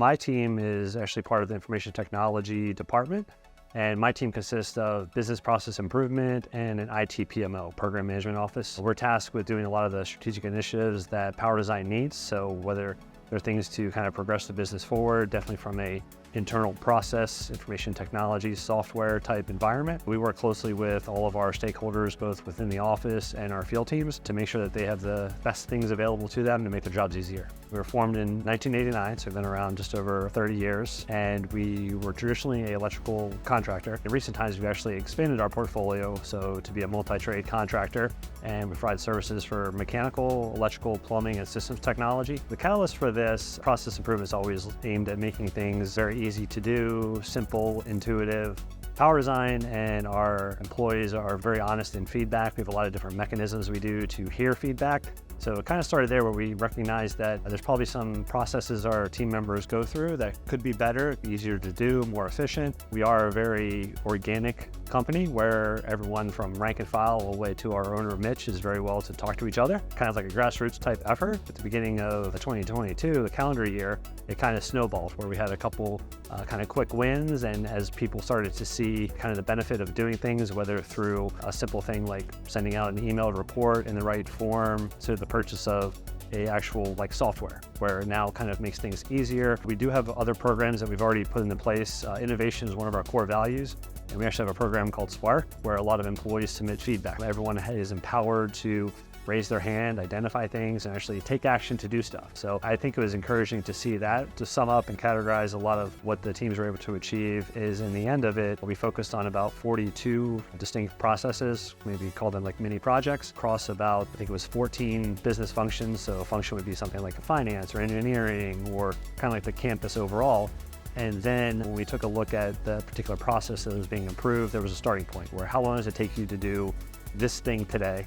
my team is actually part of the information technology department, and my team consists of business process improvement and an IT PMO, program management office. We're tasked with doing a lot of the strategic initiatives that Power Design needs. So whether there are things to kind of progress the business forward, definitely from a internal process, information technology, software type environment. We work closely with all of our stakeholders, both within the office and our field teams, to make sure that they have the best things available to them to make their jobs easier. We were formed in 1989, so we've been around just over 30 years, and we were traditionally an electrical contractor. In recent times, we've actually expanded our portfolio, so to be a multi-trade contractor, and we provide services for mechanical, electrical, plumbing, and systems technology. The catalyst for this process improvement is always aimed at making things very easy to do, simple, intuitive. Power Design and our employees are very honest in feedback. We have a lot of different mechanisms we do to hear feedback. So it kind of started there, where we recognized that there's probably some processes our team members go through that could be better, easier to do, more efficient. We are a very organic company where everyone from rank and file all the way to our owner, Mitch, is very well to talk to each other. Kind of like a grassroots type effort. At the beginning of 2022, the calendar year, it kind of snowballed, where we had a couple kind of quick wins, and as people started to see kind of the benefit of doing things, whether through a simple thing like sending out an emailed report in the right form, to the purchase of a actual software, where it now kind of makes things easier. We do have other programs that we've already put into place. Innovation is one of our core values, and we actually have a program called Spark, where a lot of employees submit feedback. Everyone is empowered to raise their hand, identify things, and actually take action to do stuff. So I think it was encouraging to see that. To sum up and categorize a lot of what the teams were able to achieve is, in the end of it, we focused on about 42 distinct processes, maybe call them like mini projects, across about, I think it was 14 business functions. So a function would be something like finance or engineering, or kind of like the campus overall. And then when we took a look at the particular process that was being improved, there was a starting point where, how long does it take you to do this thing today?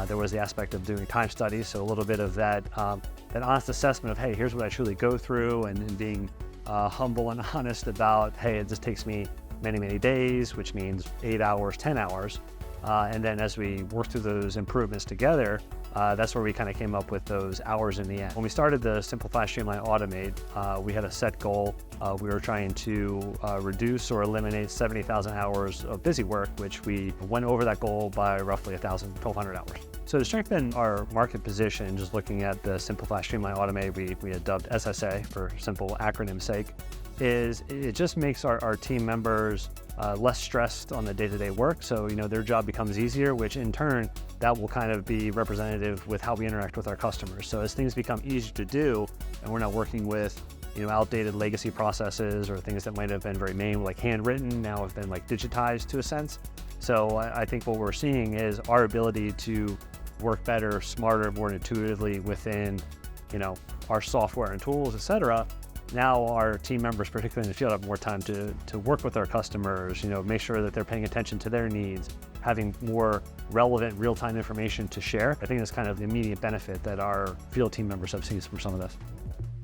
There was the aspect of doing time studies, so a little bit of that honest assessment of, hey, here's what I truly go through, and being humble and honest about, hey, it just takes me many, many days, which means 8 hours, 10 hours. And then as we work through those improvements together, that's where we kind of came up with those hours in the end. When we started the Simplify, Streamline, Automate, we had a set goal. We were trying to reduce or eliminate 70,000 hours of busy work, which we went over that goal by roughly 1,200 hours. So to strengthen our market position, just looking at the Simplify, Streamline, Automate, we had dubbed SSA for simple acronym's sake, is it just makes our team members less stressed on the day-to-day work. So, their job becomes easier, which in turn, that will kind of be representative with how we interact with our customers. So as things become easier to do, and we're not working with, outdated legacy processes or things that might have been very manual, like handwritten, now have been digitized to a sense. So I think what we're seeing is our ability to work better, smarter, more intuitively within, our software and tools, et cetera. Now our team members, particularly in the field, have more time to work with our customers, make sure that they're paying attention to their needs, having more relevant real-time information to share. I think that's kind of the immediate benefit that our field team members have seen from some of this.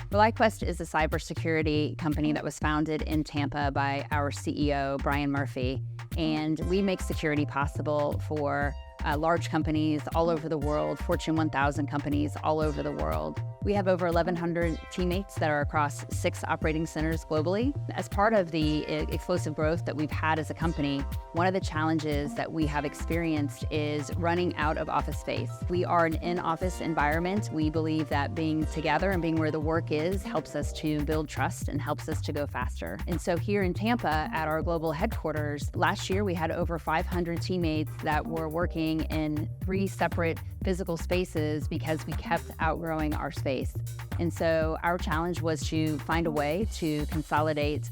ReliQuest is a cybersecurity company that was founded in Tampa by our CEO, Brian Murphy, and we make security possible for large companies all over the world, Fortune 1000 companies all over the world. We have over 1,100 teammates that are across 6 operating centers globally. As part of the explosive growth that we've had as a company, one of the challenges that we have experienced is running out of office space. We are an in-office environment. We believe that being together and being where the work is helps us to build trust and helps us to go faster. And so here in Tampa at our global headquarters, last year we had over 500 teammates that were working in 3 separate physical spaces because we kept outgrowing our space. And so our challenge was to find a way to consolidate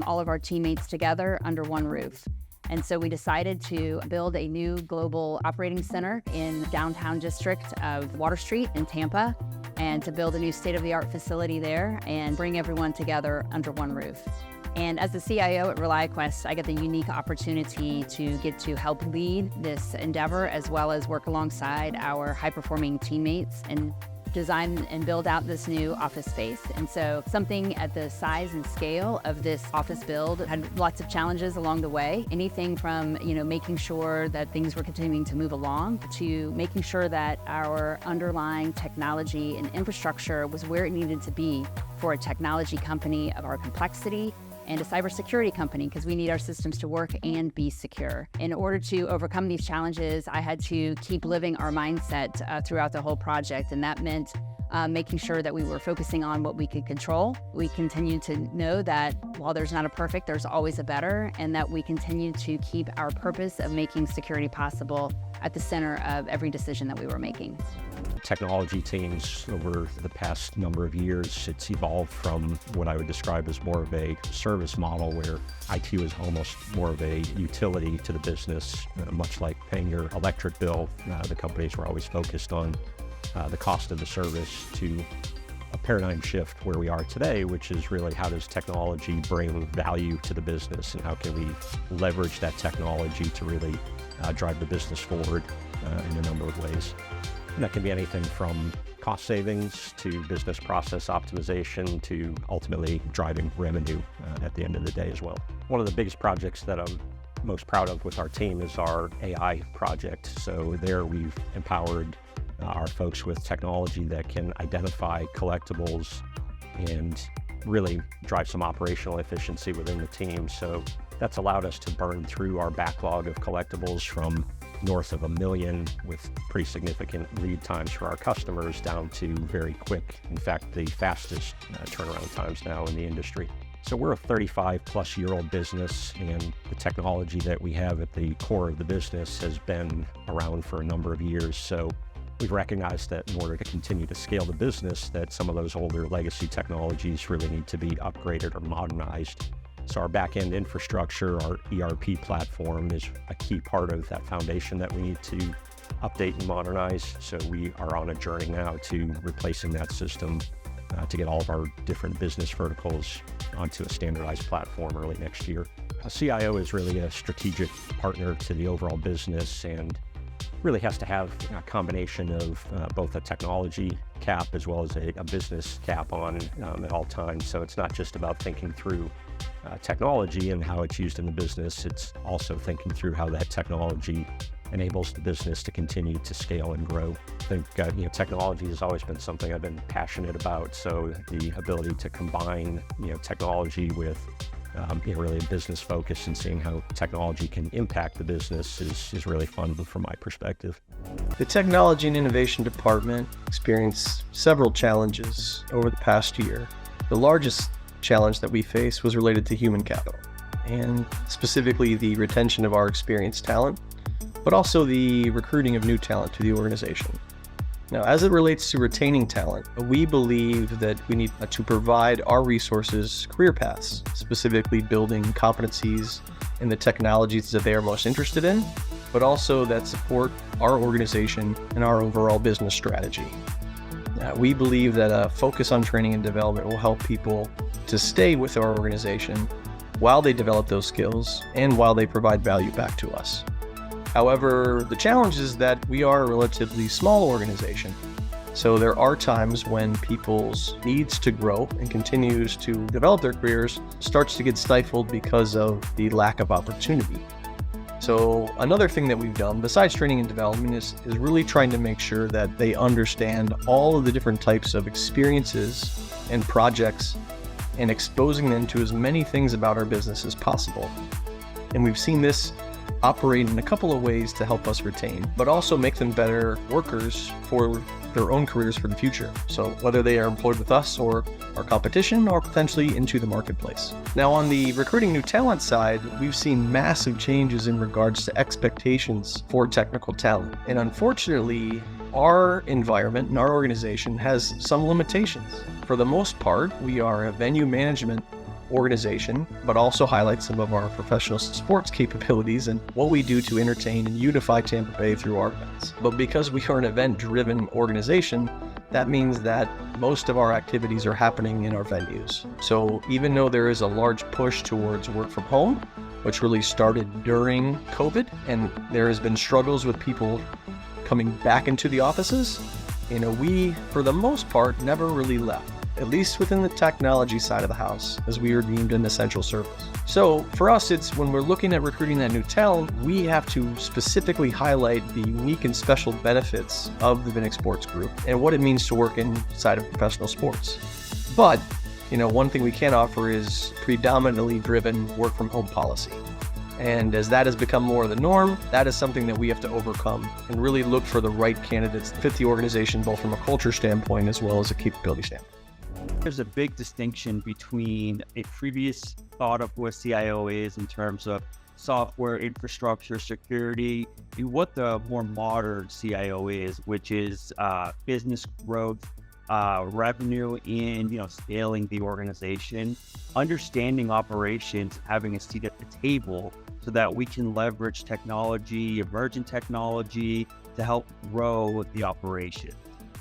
all of our teammates together under one roof. And so we decided to build a new global operating center in downtown district of Water Street in Tampa, and to build a new state-of-the-art facility there and bring everyone together under one roof. And as the CIO at ReliQuest, I get the unique opportunity to get to help lead this endeavor, as well as work alongside our high-performing teammates and design and build out this new office space. And so something at the size and scale of this office build had lots of challenges along the way. Anything from, making sure that things were continuing to move along to making sure that our underlying technology and infrastructure was where it needed to be for a technology company of our complexity and a cybersecurity company, because we need our systems to work and be secure. In order to overcome these challenges, I had to keep living our mindset throughout the whole project, and that meant making sure that we were focusing on what we could control. We continue to know that while there's not a perfect, there's always a better, and that we continue to keep our purpose of making security possible at the center of every decision that we were making. Technology teams over the past number of years, it's evolved from what I would describe as more of a service model where IT was almost more of a utility to the business, much like paying your electric bill. The companies were always focused on the cost of the service, to a paradigm shift where we are today, which is really how does technology bring value to the business and how can we leverage that technology to really drive the business forward in a number of ways. And that can be anything from cost savings to business process optimization to ultimately driving revenue at the end of the day as well. One of the biggest projects that I'm most proud of with our team is our AI project. So there we've empowered our folks with technology that can identify collectibles and really drive some operational efficiency within the team. So that's allowed us to burn through our backlog of collectibles from north of 1 million with pretty significant lead times for our customers down to very quick, in fact, the fastest turnaround times now in the industry. So we're a 35-plus-year-old business, and the technology that we have at the core of the business has been around for a number of years. So we've recognized that in order to continue to scale the business, that some of those older legacy technologies really need to be upgraded or modernized. So our back-end infrastructure, our ERP platform, is a key part of that foundation that we need to update and modernize. So we are on a journey now to replacing that system to get all of our different business verticals onto a standardized platform early next year. A CIO is really a strategic partner to the overall business and really has to have a combination of both a technology cap as well as a business cap on at all times. So it's not just about thinking through technology and how it's used in the business. It's also thinking through how that technology enables the business to continue to scale and grow. I think technology has always been something I've been passionate about. So the ability to combine technology with really a business focus and seeing how technology can impact the business is really fun from my perspective. The Technology and Innovation Department experienced several challenges over the past year. The largest challenge that we faced was related to human capital, and specifically the retention of our experienced talent, but also the recruiting of new talent to the organization. Now, as it relates to retaining talent, we believe that we need to provide our resources career paths, specifically building competencies in the technologies that they are most interested in, but also that support our organization and our overall business strategy. We believe that a focus on training and development will help people to stay with our organization while they develop those skills and while they provide value back to us. However, the challenge is that we are a relatively small organization. So there are times when people's needs to grow and continues to develop their careers starts to get stifled because of the lack of opportunity. So another thing that we've done besides training and development is really trying to make sure that they understand all of the different types of experiences and projects and exposing them to as many things about our business as possible. And we've seen this operate in a couple of ways to help us retain, but also make them better workers for their own careers for the future. So whether they are employed with us or our competition or potentially into the marketplace. Now on the recruiting new talent side, we've seen massive changes in regards to expectations for technical talent. And unfortunately, our environment and our organization has some limitations. For the most part, we are a venue management organization, but also highlight some of our professional sports capabilities and what we do to entertain and unify Tampa Bay through our events. But because we are an event-driven organization, that means that most of our activities are happening in our venues. So even though there is a large push towards work from home, which really started during COVID, and there has been struggles with people coming back into the offices, We, for the most part, never really left, at least within the technology side of the house, as we are deemed an essential service. So for us, it's when we're looking at recruiting that new talent, we have to specifically highlight the unique and special benefits of the Vinnick Sports Group and what it means to work inside of professional sports. But, one thing we can offer is predominantly driven work from home policy. And as that has become more of the norm, that is something that we have to overcome and really look for the right candidates that fit the organization, both from a culture standpoint as well as a capability standpoint. There's a big distinction between a previous thought of what CIO is in terms of software, infrastructure, security, and what the more modern CIO is, which is business growth, revenue, and scaling the organization, understanding operations, having a seat at the table so that we can leverage technology, emerging technology to help grow the operation.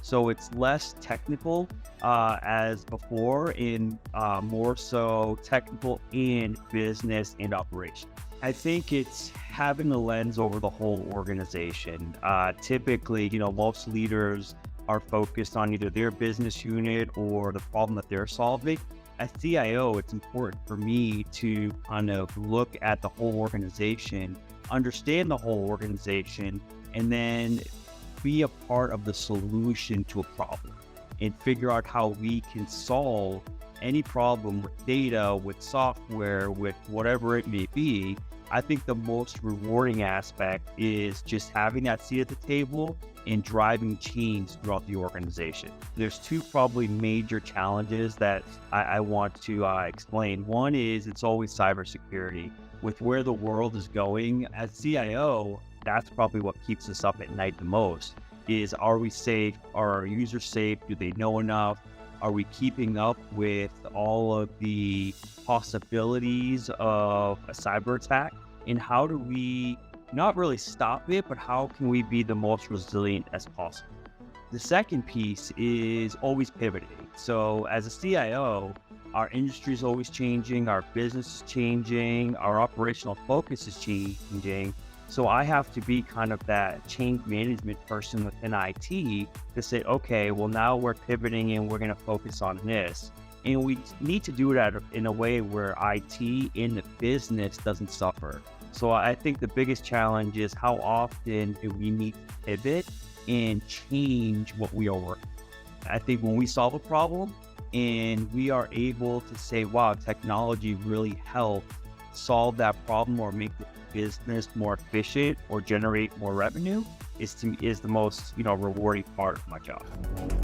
So it's less technical as before, and more so technical in business and operation. I think it's having a lens over the whole organization. Typically, most leaders are focused on either their business unit or the problem that they're solving. As CIO, it's important for me to kind of look at the whole organization, understand the whole organization, and then be a part of the solution to a problem and figure out how we can solve any problem with data, with software, with whatever it may be. I think the most rewarding aspect is just having that seat at the table and driving change throughout the organization. There's two probably major challenges that I want to explain. One is it's always cybersecurity. With where the world is going, as CIO, that's probably what keeps us up at night the most, is are we safe? Are our users safe? Do they know enough? Are we keeping up with all of the possibilities of a cyber attack? And how do we not really stop it, but how can we be the most resilient as possible? The second piece is always pivoting. So as a CIO, our industry is always changing, our business is changing, our operational focus is changing. So I have to be kind of that change management person within IT to say, okay, well now we're pivoting and we're going to focus on this. And we need to do that in a way where IT in the business doesn't suffer. So I think the biggest challenge is how often do we need to pivot and change what we are working. I think when we solve a problem and we are able to say, wow, technology really helped solve that problem or make the business more efficient or generate more revenue, is the most rewarding part of my job.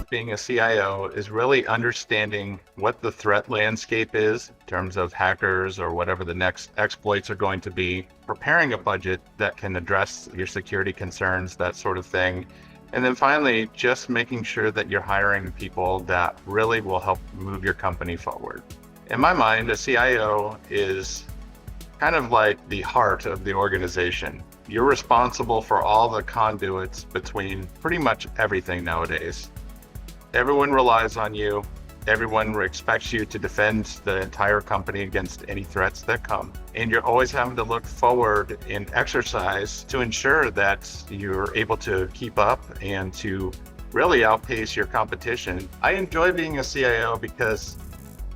Being a CIO is really understanding what the threat landscape is in terms of hackers or whatever the next exploits are going to be, preparing a budget that can address your security concerns, that sort of thing. And then finally, just making sure that you're hiring people that really will help move your company forward. In my mind, a CIO is kind of like the heart of the organization. You're responsible for all the conduits between pretty much everything nowadays. Everyone relies on you. Everyone expects you to defend the entire company against any threats that come. And you're always having to look forward and exercise to ensure that you're able to keep up and to really outpace your competition. I enjoy being a CIO because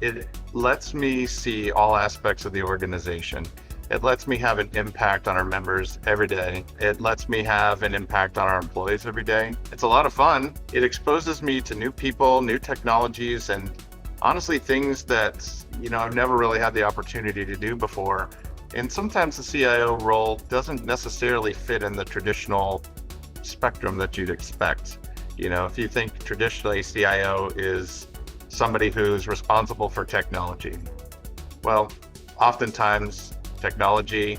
it lets me see all aspects of the organization. It lets me have an impact on our members every day. It lets me have an impact on our employees every day. It's a lot of fun. It exposes me to new people, new technologies, and honestly, things that, I've never really had the opportunity to do before. And sometimes the CIO role doesn't necessarily fit in the traditional spectrum that you'd expect. If you think traditionally CIO is somebody who's responsible for technology, well, oftentimes technology,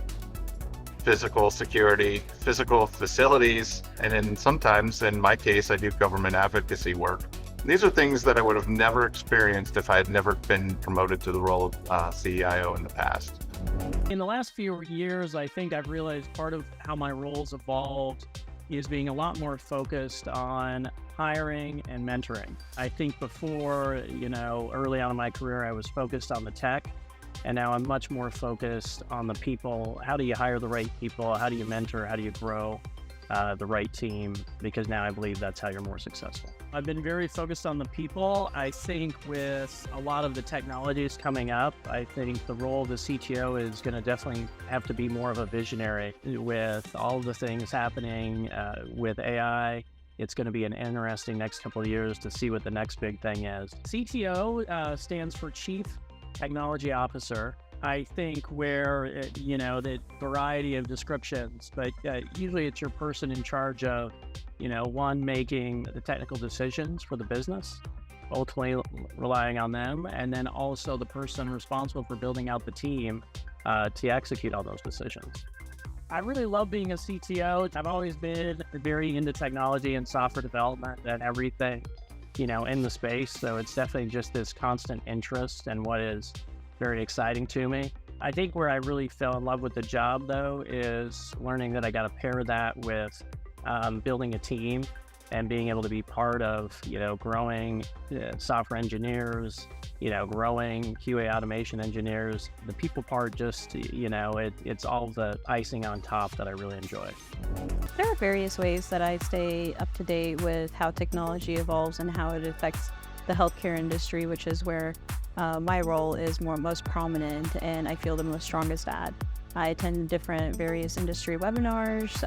physical security, physical facilities, and then sometimes, in my case, I do government advocacy work. These are things that I would have never experienced if I had never been promoted to the role of CIO in the past. In the last few years, I think I've realized part of how my roles evolved is being a lot more focused on hiring and mentoring. I think before, early on in my career, I was focused on the tech. And now I'm much more focused on the people. How do you hire the right people? How do you mentor? How do you grow? the right team, because now I believe that's how you're more successful. I've been very focused on the people. I think with a lot of the technologies coming up, I think the role of the CTO is going to definitely have to be more of a visionary with all of the things happening with AI. It's going to be an interesting next couple of years to see what the next big thing is. CTO stands for Chief Technology Officer. I think where, the variety of descriptions, but usually it's your person in charge of, one, making the technical decisions for the business, ultimately relying on them, and then also the person responsible for building out the team to execute all those decisions. I really love being a CTO. I've always been very into technology and software development and everything, in the space. So it's definitely just this constant interest and what is very exciting to me. I think where I really fell in love with the job, though, is learning that I got to pair that with building a team and being able to be part of, growing software engineers, growing QA automation engineers. The people part just, it's all the icing on top that I really enjoy. There are various ways that I stay up to date with how technology evolves and how it affects the healthcare industry, which is where my role is most prominent and I feel the most strongest at. I attend different various industry webinars,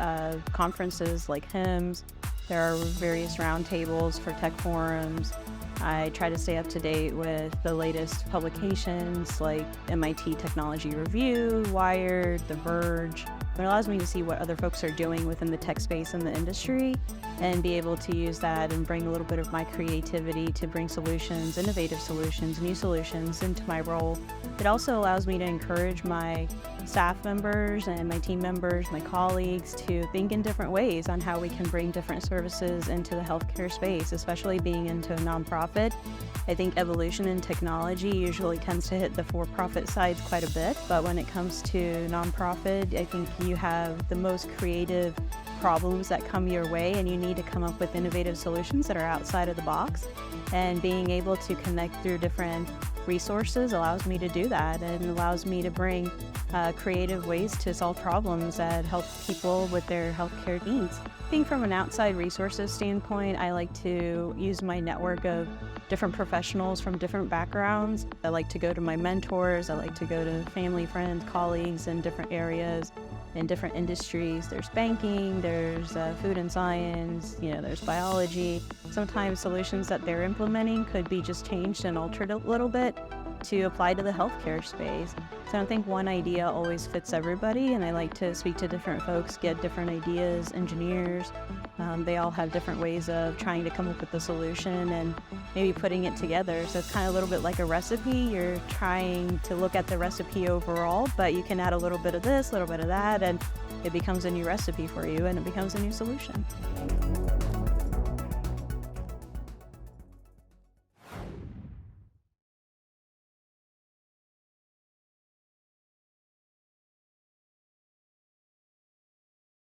conferences like HIMSS. There are various roundtables for tech forums. I try to stay up to date with the latest publications like MIT Technology Review, Wired, The Verge. It allows me to see what other folks are doing within the tech space and the industry and be able to use that and bring a little bit of my creativity to bring solutions, innovative solutions, new solutions into my role. It also allows me to encourage my staff members and my team members, my colleagues, to think in different ways on how we can bring different services into the healthcare space, especially being into a nonprofit. I think evolution in technology usually tends to hit the for-profit side quite a bit, but when it comes to nonprofit, I think you have the most creative problems that come your way and you need to come up with innovative solutions that are outside of the box. And being able to connect through different resources allows me to do that and allows me to bring creative ways to solve problems that help people with their healthcare needs. I think from an outside resources standpoint, I like to use my network of different professionals from different backgrounds. I like to go to my mentors. I like to go to family, friends, colleagues in different areas, in different industries. There's banking, there's food and science, there's biology. Sometimes solutions that they're implementing could be just changed and altered a little bit to apply to the healthcare space. So I don't think one idea always fits everybody, and I like to speak to different folks, get different ideas, engineers. They all have different ways of trying to come up with the solution and maybe putting it together. So it's kind of a little bit like a recipe. You're trying to look at the recipe overall, but you can add a little bit of this, a little bit of that, and it becomes a new recipe for you and it becomes a new solution.